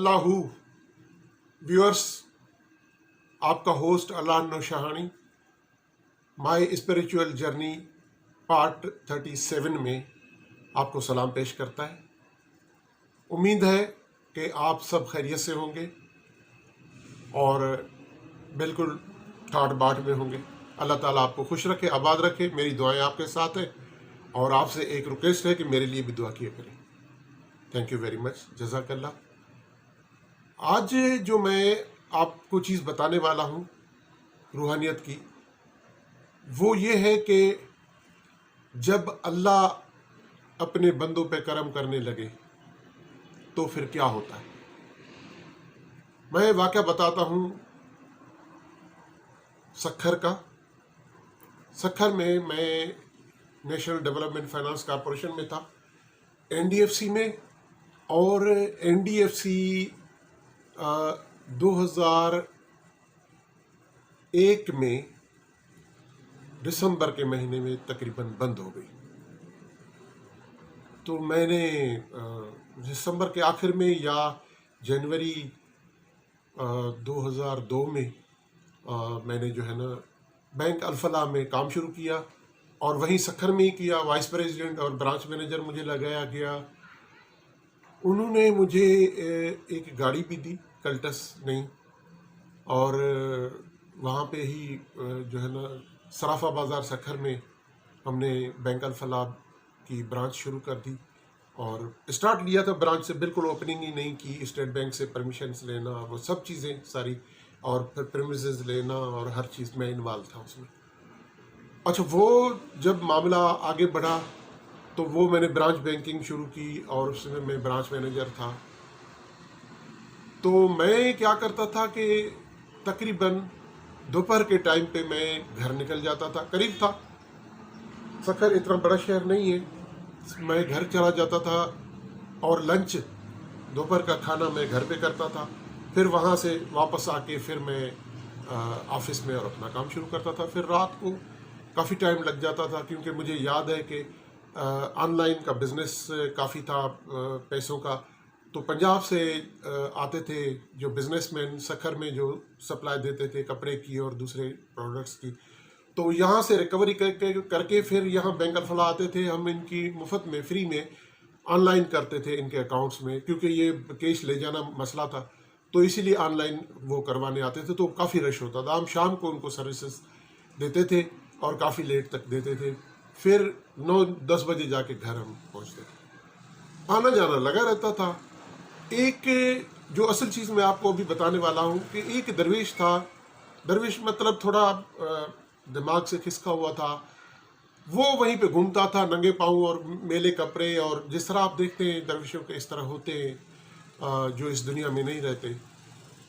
Allahu viewers, आपका host Allah Naushahani my spiritual journey part 37 में आपको सलाम पेश करता है। उम्मीद है कि आप सब खैरियत से होंगे और बिल्कुल ठाट बाट में होंगे। अल्लाह ताला आपको खुश रखे, आबाद रखे। मेरी दुआएं आपके साथ है और आपसे एक रिक्वेस्ट है कि मेरे लिए भी दुआ किया करें। थैंक यू वेरी मच, जज़ाकल्लाह। आज जो मैं आपको चीज़ बताने वाला हूँ रूहानियत की, वो ये है कि जब अल्लाह अपने बंदों पे करम करने लगे तो फिर क्या होता है। मैं वाक़या बताता हूँ सक्खर का। सक्खर में मैं नेशनल डेवलपमेंट फाइनेंस कॉरपोरेशन में था, एनडीएफसी में, और एनडीएफसी 2001 में दिसंबर के महीने में तकरीबन बंद हो गई। तो मैंने दिसंबर के आखिर में या जनवरी 2002 में मैंने जो है ना बैंक अल-फलाह में काम शुरू किया और वहीं सक्खर में ही किया। वाइस प्रेसिडेंट और ब्रांच मैनेजर मुझे लगाया गया। उन्होंने मुझे एक गाड़ी भी दी, कल्टस नहीं, और वहाँ पे ही जो है ना सराफा बाज़ार सक्खर में हमने बैंक अल-फलाह की ब्रांच शुरू कर दी और स्टार्ट लिया था ब्रांच से, बिल्कुल ओपनिंग ही नहीं की। स्टेट बैंक से परमिशंस लेना, वो सब चीज़ें सारी, और फिर प्रीमिसेस लेना और हर चीज़ में इन्वॉल्व था उसमें। अच्छा, वो जब मामला आगे बढ़ा तो वो मैंने ब्रांच बैंकिंग शुरू की और उसमें मैं ब्रांच मैनेजर था। तो मैं क्या करता था कि तकरीबन दोपहर के टाइम पे मैं घर निकल जाता था, करीब था, सक्खर इतना बड़ा शहर नहीं है। मैं घर चला जाता था और लंच, दोपहर का खाना मैं घर पे करता था। फिर वहाँ से वापस आके फिर मैं ऑफिस में और अपना काम शुरू करता था। फिर रात को काफ़ी टाइम लग जाता था क्योंकि मुझे याद है कि ऑनलाइन का बिज़नेस काफ़ी था पैसों का। तो पंजाब से आते थे जो बिजनेसमैन सक्खर में, जो सप्लाई देते थे कपड़े की और दूसरे प्रोडक्ट्स की। तो यहाँ से रिकवरी करके फिर यहाँ बैंक अल-फलाह आते थे। हम इनकी मुफ्त में, फ्री में ऑनलाइन करते थे इनके अकाउंट्स में, क्योंकि ये कैश ले जाना मसला था, तो इसीलिए ऑनलाइन वो करवाने आते थे। तो काफ़ी रश होता था। हम शाम को उनको सर्विसेज देते थे और काफ़ी लेट तक देते थे। फिर 9-10 बजे जाके घर हम पहुँचते थे। आना जाना लगा रहता था। एक जो असल चीज़ मैं आपको अभी बताने वाला हूँ कि एक दरवेश था। दरवेश मतलब थोड़ा दिमाग से खिसका हुआ था। वो वहीं पे घूमता था नंगे पाँव और मेले कपड़े, और जिस तरह आप देखते हैं दरवेशों के इस तरह होते हैं जो इस दुनिया में नहीं रहते,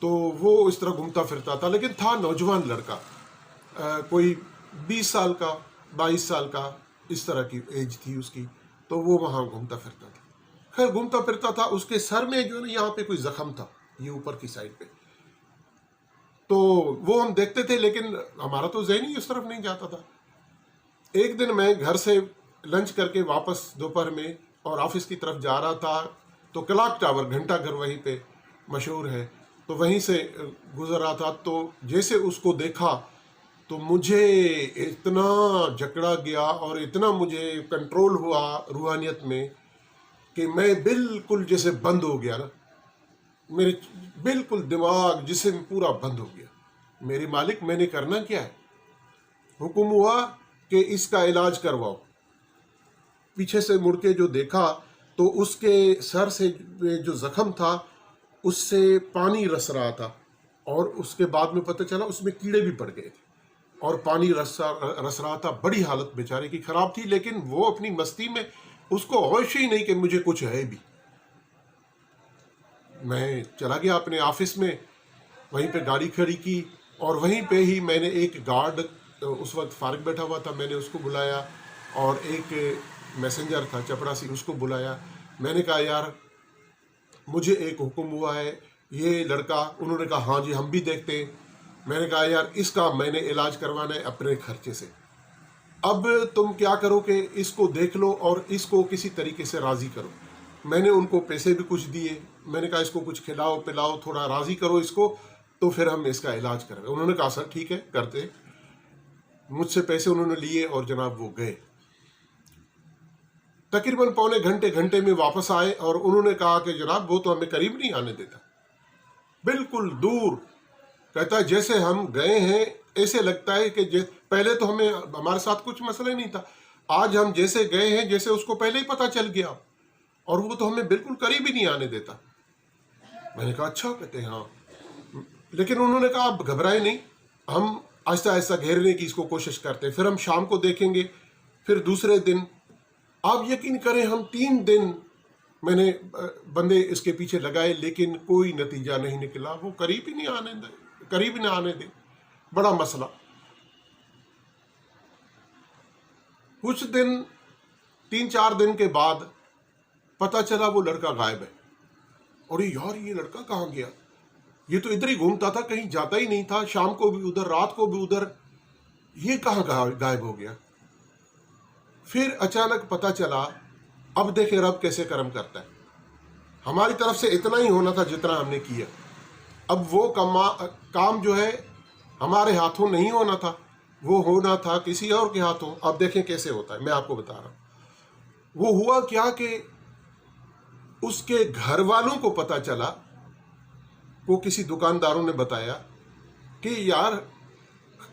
तो वो इस तरह घूमता फिरता था। लेकिन था नौजवान लड़का, कोई 20 साल का, 22 साल का, इस तरह की एज थी उसकी। तो वो वहाँ घूमता फिरता था। खैर घूमता फिरता था, उसके सर में जो है ना यहाँ पे कोई जख्म था, ये ऊपर की साइड पे। तो वो हम देखते थे, लेकिन हमारा तो ज़हन ही उस तरफ नहीं जाता था। एक दिन मैं घर से लंच करके वापस दोपहर में और ऑफिस की तरफ जा रहा था, तो क्लॉक टावर, घंटा घर वहीं पे मशहूर है, तो वहीं से गुजर रहा था। तो जैसे उसको देखा तो मुझे इतना जकड़ा गया और इतना मुझे कंट्रोल हुआ रूहानियत में कि मैं बिल्कुल जैसे बंद हो गया ना, मेरे बिल्कुल दिमाग जिस्म पूरा बंद हो गया। मेरे मालिक, मैंने करना क्या है? हुक्म हुआ कि इसका इलाज करवाओ। पीछे से मुड़ के जो देखा तो उसके सर से जो जख्म था उससे पानी रस रहा था, और उसके बाद में पता चला उसमें कीड़े भी पड़ गए थे और पानी रस रहा था। बड़ी हालत बेचारे की खराब थी, लेकिन वो अपनी मस्ती में, उसको होश ही नहीं कि मुझे कुछ है भी। मैं चला गया अपने ऑफिस में, वहीं पे गाड़ी खड़ी की और वहीं पे ही मैंने एक गार्ड, उस वक्त फारिग बैठा हुआ था, मैंने उसको बुलाया, और एक मैसेंजर था चपड़ासी, उसको बुलाया। मैंने कहा यार मुझे एक हुक्म हुआ है, ये लड़का, उन्होंने कहा हाँ जी हम भी देखते हैं। मैंने कहा यार इसका मैंने इलाज करवाना है अपने खर्चे से। अब तुम क्या करो कि इसको देख लो और इसको किसी तरीके से राज़ी करो। मैंने उनको पैसे भी कुछ दिए, मैंने कहा इसको कुछ खिलाओ पिलाओ, थोड़ा राज़ी करो इसको, तो फिर हम इसका इलाज करेंगे। उन्होंने कहा सर ठीक है करते। मुझसे पैसे उन्होंने लिए और जनाब वो गए। तकरीबन पौने घंटे में वापस आए और उन्होंने कहा कि जनाब वो तो हमें करीब नहीं आने देता, बिल्कुल दूर। कहता है जैसे हम गए हैं ऐसे लगता है कि पहले तो हमें हमारे साथ कुछ मसला ही नहीं था, आज हम जैसे गए हैं जैसे उसको पहले ही पता चल गया, और वो तो हमें बिल्कुल करीब ही नहीं आने देता। मैंने कहा अच्छा। कहते हैं हाँ। लेकिन उन्होंने कहा आप घबराए नहीं, हम आहिस्ता आहिस्ता घेरने की इसको कोशिश करते हैं, फिर हम शाम को देखेंगे, फिर दूसरे दिन। आप यकीन करें हम 3 दिन मैंने बंदे इसके पीछे लगाए, लेकिन कोई नतीजा नहीं निकला, वो करीब ही नहीं आने दे। बड़ा मसला। कुछ दिन 3-4 दिन के बाद पता चला वो लड़का गायब है। और यार ये लड़का कहाँ गया, ये तो इधर ही घूमता था, कहीं जाता ही नहीं था, शाम को भी उधर रात को भी उधर, ये कहाँ गायब हो गया। फिर अचानक पता चला, अब देखे रब कैसे कर्म करता है। हमारी तरफ से इतना ही होना था जितना हमने किया, अब वो काम जो है हमारे हाथों नहीं होना था, वो होना था किसी और के हाथों। अब देखें कैसे होता है, मैं आपको बता रहा हूं। वो हुआ क्या कि उसके घर वालों को पता चला, वो किसी दुकानदारों ने बताया कि यार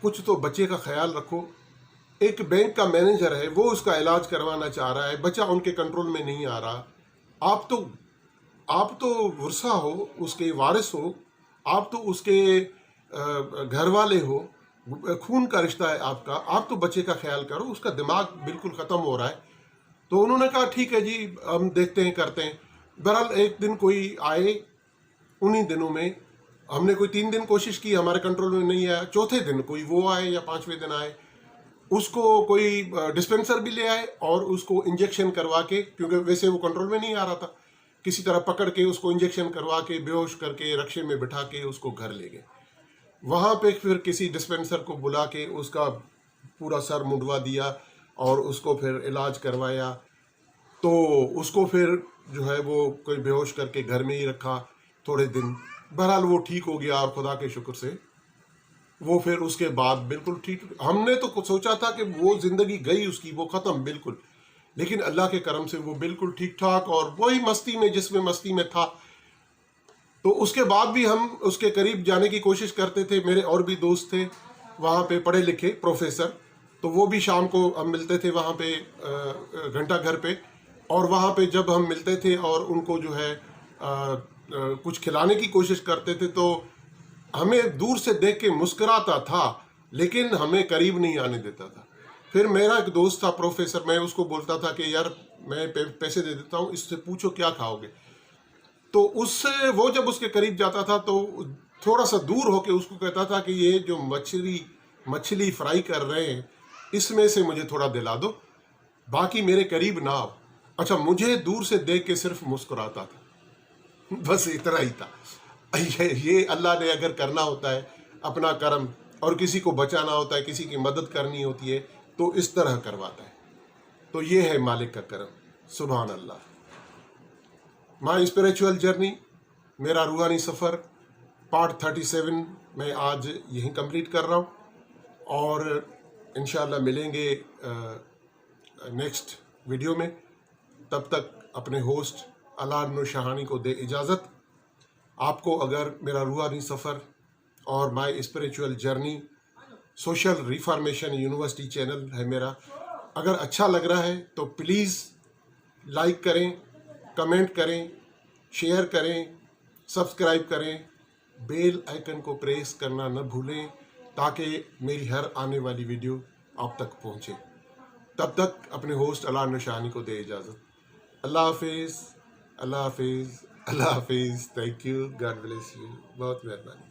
कुछ तो बच्चे का ख्याल रखो, एक बैंक का मैनेजर है वो उसका इलाज करवाना चाह रहा है, बच्चा उनके कंट्रोल में नहीं आ रहा, आप तो वर्सा हो, उसके वारिस हो, आप तो उसके घर वाले हो, खून का रिश्ता है आपका, आप तो बच्चे का ख्याल करो, उसका दिमाग बिल्कुल ख़त्म हो रहा है। तो उन्होंने कहा ठीक है जी हम देखते हैं करते हैं। बहरहाल एक दिन कोई आए, उन्हीं दिनों में हमने कोई 3 दिन कोशिश की, हमारे कंट्रोल में नहीं आया। चौथे दिन कोई वो आए या 5वें दिन आए, उसको कोई डिस्पेंसर भी ले आए और उसको इंजेक्शन करवा के, क्योंकि वैसे वो कंट्रोल में नहीं आ रहा था, किसी तरह पकड़ के उसको इंजेक्शन करवा के बेहोश करके रक्शे में बिठा के उसको घर ले गए। वहाँ पे फिर किसी डिस्पेंसर को बुला के उसका पूरा सर मुंडवा दिया और उसको फिर इलाज करवाया। तो उसको फिर जो है वो कोई बेहोश करके घर में ही रखा थोड़े दिन। बहरहाल वो ठीक हो गया और खुदा के शुक्र से वो फिर उसके बाद बिल्कुल ठीक। हमने तो सोचा था कि वो ज़िंदगी गई उसकी, वो ख़त्म बिल्कुल, लेकिन अल्लाह के करम से वो बिल्कुल ठीक ठाक और वही मस्ती में जिसमें मस्ती में था। तो उसके बाद भी हम उसके करीब जाने की कोशिश करते थे। मेरे और भी दोस्त थे वहाँ पे पढ़े लिखे प्रोफेसर, तो वो भी शाम को हम मिलते थे वहाँ पे घंटा घर पे, और वहाँ पे जब हम मिलते थे और उनको जो है कुछ खिलाने की कोशिश करते थे तो हमें दूर से देख के मुस्कुराता था, लेकिन हमें करीब नहीं आने देता था। फिर मेरा एक दोस्त था प्रोफेसर, मैं उसको बोलता था कि यार मैं पैसे दे देता हूँ, इससे पूछो क्या खाओगे। तो उससे वो जब उसके करीब जाता था तो थोड़ा सा दूर होके उसको कहता था कि ये जो मछली फ्राई कर रहे हैं इसमें से मुझे थोड़ा दिला दो, बाकी मेरे करीब ना आओ। अच्छा, मुझे दूर से देख के सिर्फ मुस्कुराता था, बस इतना ही था। ये अल्लाह ने अगर करना होता है अपना कर्म और किसी को बचाना होता है, किसी की मदद करनी होती है, तो इस तरह करवाता है। तो ये है मालिक का करम। सुभान अल्लाह। माई स्पिरिचुअल जर्नी, मेरा रूहानी सफ़र पार्ट 37 मैं आज यहीं कंप्लीट कर रहा हूँ, और इंशाल्लाह मिलेंगे नेक्स्ट वीडियो में। तब तक अपने होस्ट अलान शाहानी को दे इजाज़त। आपको अगर मेरा रूहानी सफ़र और my spiritual journey social reformation university channel है मेरा, अगर अच्छा लग रहा है तो प्लीज़ लाइक करें, कमेंट करें, शेयर करें, सब्सक्राइब करें, बेल आइकन को प्रेस करना न भूलें ताकि मेरी हर आने वाली वीडियो आप तक पहुंचे। तब तक अपने होस्ट अलान शाहानी को दे इजाज़त। अल्लाह हाफिज़, अल्लाह हाफिज़, अल्लाह हाफिज़। Thank you, God bless you. बहुत मेहरबानी।